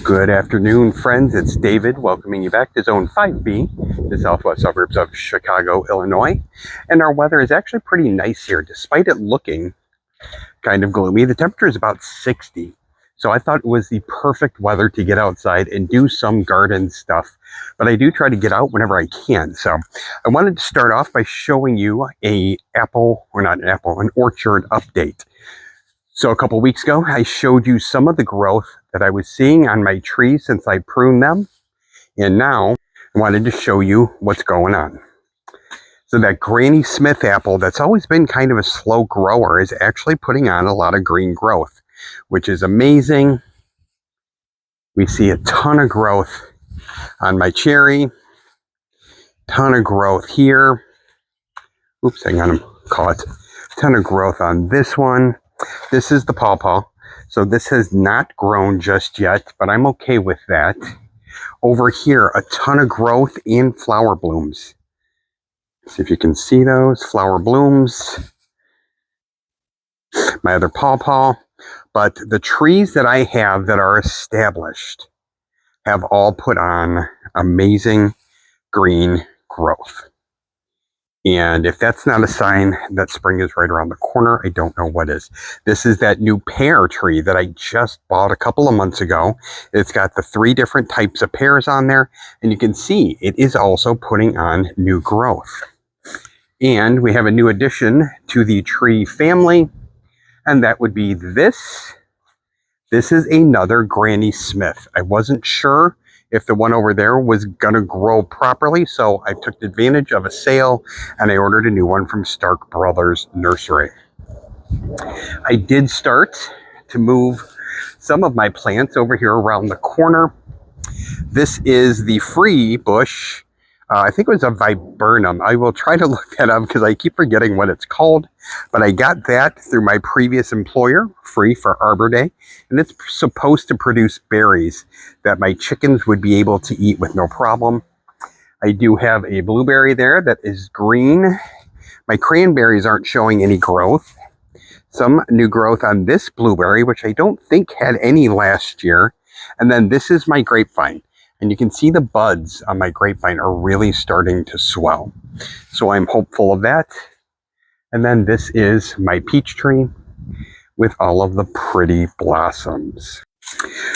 Good afternoon, friends. It's David welcoming you back to Zone 5B, the southwest suburbs of Chicago, Illinois. And our weather is actually pretty nice here, despite it looking kind of gloomy. The temperature is about 60. So I thought it was the perfect weather to get outside and do some garden stuff. But I do try to get out whenever I can. So I wanted to start off by showing you an orchard update. So a couple weeks ago, I showed you some of the growth that I was seeing on my trees since I pruned them. And now I wanted to show you what's going on. So that Granny Smith apple that's always been kind of a slow grower is actually putting on a lot of green growth, which is amazing. We see a ton of growth on my cherry, ton of growth here. Oops, hang on, call it. Ton of growth on this one. This is the pawpaw. So this has not grown just yet, but I'm okay with that. Over here, a ton of growth in flower blooms. See if you can see those flower blooms. My other pawpaw. But the trees that I have that are established have all put on amazing green growth. And if that's not a sign that spring is right around the corner, I don't know what is. This is that new pear tree that I just bought a couple of months ago. It's got the 3 different types of pears on there. And you can see it is also putting on new growth. And we have a new addition to the tree family. And that would be this. This is another Granny Smith. I wasn't sure if the one over there was gonna grow properly, so I took advantage of a sale and I ordered a new one from Stark Brothers Nursery. I did start to move some of my plants over here around the corner. This is the free bush. I think it was a viburnum. I will try to look that up because I keep forgetting what it's called. But I got that through my previous employer, free for Arbor Day. And it's supposed to produce berries that my chickens would be able to eat with no problem. I do have a blueberry there that is green. My cranberries aren't showing any growth. Some new growth on this blueberry, which I don't think had any last year. And then this is my grapevine. And you can see the buds on my grapevine are really starting to swell. So I'm hopeful of that. And then this is my peach tree with all of the pretty blossoms.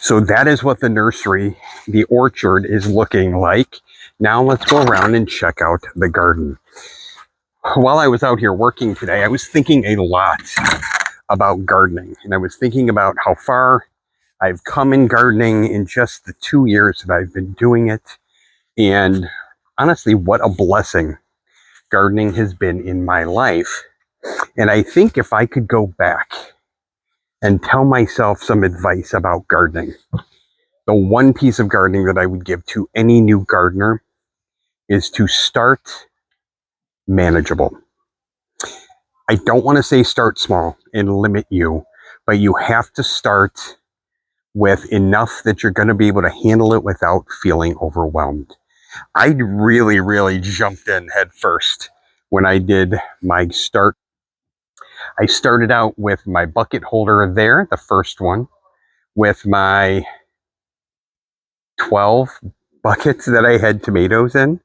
So that is what the nursery, the orchard, is looking like. Now let's go around and check out the garden. While I was out here working today, I was thinking a lot about gardening. And I was thinking about how far I've come in gardening in just the 2 years that I've been doing it. And honestly, what a blessing gardening has been in my life. And I think if I could go back and tell myself some advice about gardening, the one piece of gardening that I would give to any new gardener is to start manageable. I don't want to say start small and limit you, but you have to start with enough that you're going to be able to handle it without feeling overwhelmed. I really jumped in head first when I did my start. I started out with my bucket holder there, the first one, with my 12 buckets that I had tomatoes in.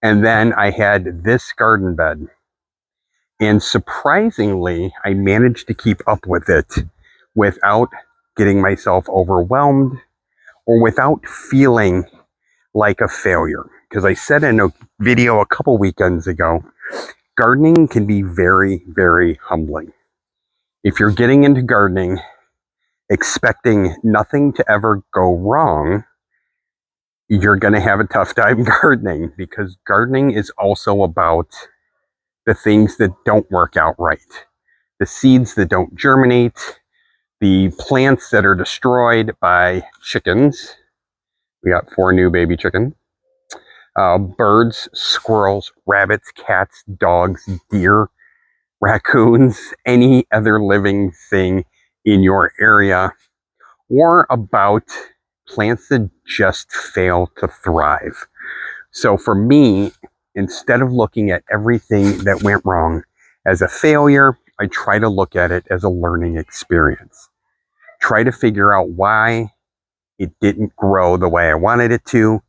And then I had this garden bed. And surprisingly, I managed to keep up with it without getting myself overwhelmed or without feeling like a failure. Because I said in a video a couple weekends ago, gardening can be very humbling. If you're getting into gardening expecting nothing to ever go wrong, you're going to have a tough time gardening, because gardening is also about the things that don't work out right. The seeds that don't germinate, the plants that are destroyed by chickens. We got 4 new baby chickens. Birds, squirrels, rabbits, cats, dogs, deer, raccoons, any other living thing in your area, or about plants that just fail to thrive. So for me, instead of looking at everything that went wrong as a failure, I try to look at it as a learning experience. Try to figure out why it didn't grow the way I wanted it to,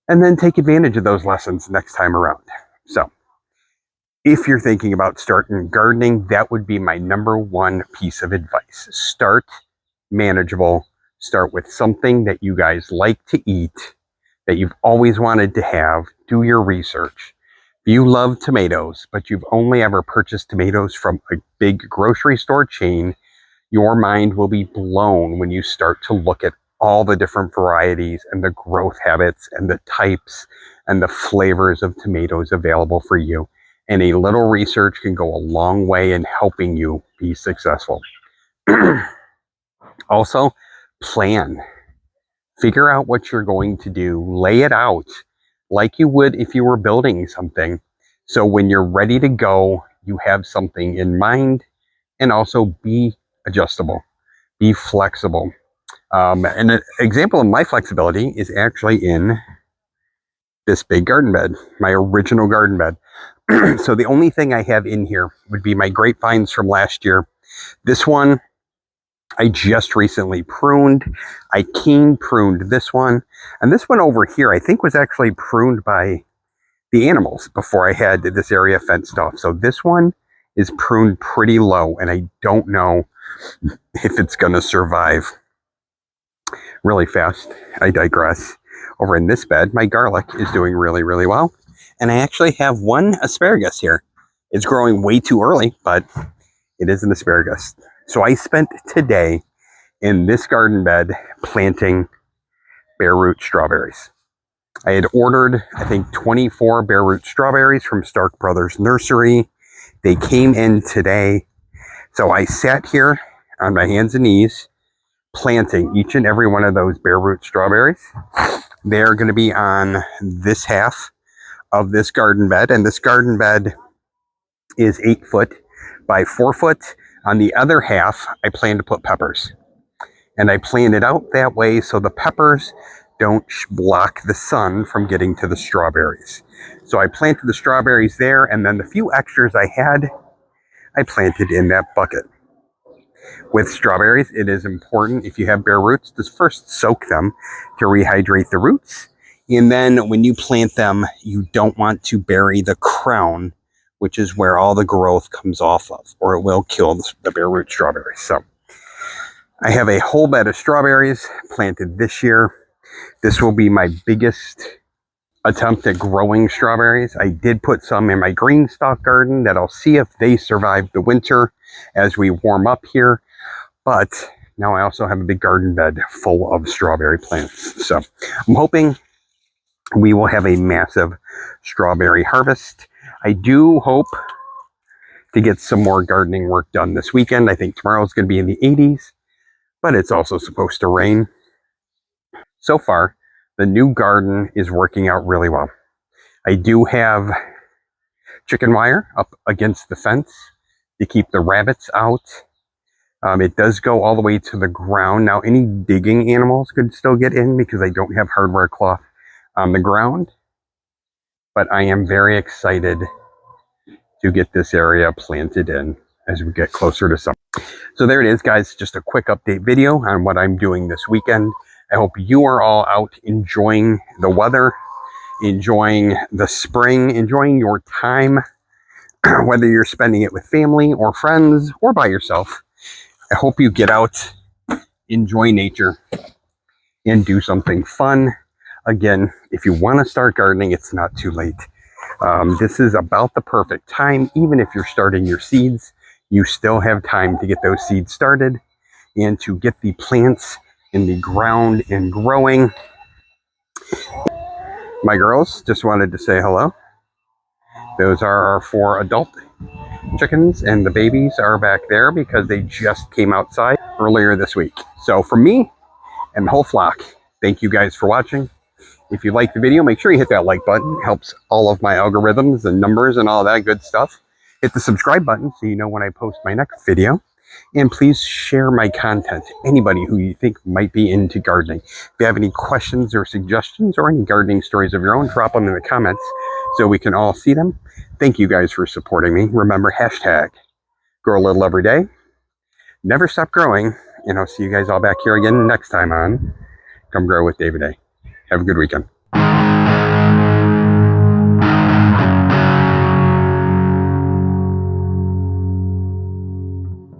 and then take advantage of those lessons next time around. So if you're thinking about starting gardening, that would be my number one piece of advice. Start manageable. Start with something that you guys like to eat, that you've always wanted to have. Do your research. If you love tomatoes, but you've only ever purchased tomatoes from a big grocery store chain, your mind will be blown when you start to look at all the different varieties and the growth habits and the types and the flavors of tomatoes available for you. And a little research can go a long way in helping you be successful. Also, plan. Figure out what you're going to do. Lay it out like you would if you were building something. So when you're ready to go, you have something in mind, and also be adjustable, be flexible. And an example of my flexibility is actually in this big garden bed, my original garden bed. So the only thing I have in here would be my grapevines from last year. This one, I just recently pruned. I cane pruned this one. And this one over here, I think was actually pruned by the animals before I had this area fenced off. So this one is pruned pretty low, and I don't know if it's going to survive. Really fast, I digress. Over in this bed, my garlic is doing really, really well. And I actually have one asparagus here. It's growing way too early, but it is an asparagus. So I spent today in this garden bed planting bare root strawberries. I had ordered, I think, 24 bare root strawberries from Stark Brothers Nursery. They came in today. So I sat here on my hands and knees planting each and every one of those bare root strawberries. They're going to be on this half of this garden bed, and this garden bed is 8 foot by 4 foot. On the other half, I plan to put peppers, and I planned it out that way so the peppers don't block the sun from getting to the strawberries. So I planted the strawberries there, and then the few extras I had, I planted in that bucket. With strawberries, it is important, if you have bare roots, to first soak them to rehydrate the roots. And then when you plant them, you don't want to bury the crown, which is where all the growth comes off of, or it will kill the bare root strawberries. So I have a whole bed of strawberries planted this year. This will be my biggest attempt at growing strawberries. I did put some in my green stalk garden that I'll see if they survive the winter as we warm up here. But now I also have a big garden bed full of strawberry plants. So I'm hoping we will have a massive strawberry harvest. I do hope to get some more gardening work done this weekend. I think tomorrow is going to be in the 80s, but it's also supposed to rain. So far, the new garden is working out really well. I do have chicken wire up against the fence to keep the rabbits out. It does go all the way to the ground. Now, any digging animals could still get in because I don't have hardware cloth on the ground. But I am very excited to get this area planted in as we get closer to summer. So there it is, guys. Just a quick update video on what I'm doing this weekend. I hope you are all out enjoying the weather, enjoying the spring, enjoying your time, whether you're spending it with family or friends or by yourself. I hope you get out, enjoy nature, and do something fun. Again, if you want to start gardening, it's not too late. This is about the perfect time. Even if you're starting your seeds, you still have time to get those seeds started and to get the plants in the ground and growing. My girls just wanted to say hello. Those are our 4 adult chickens, and the babies are back there because they just came outside earlier this week. So from me and the whole flock, thank you guys for watching. If you like the video, make sure you hit that like button. It helps all of my algorithms and numbers and all that good stuff. Hit the subscribe button so you know when I post my next video. And please share my content. Anybody who you think might be into gardening. If you have any questions or suggestions or any gardening stories of your own, drop them in the comments so we can all see them. Thank you guys for supporting me. Remember, hashtag grow a little every day. Never stop growing. And I'll see you guys all back here again next time on come grow with David A. Have a good weekend.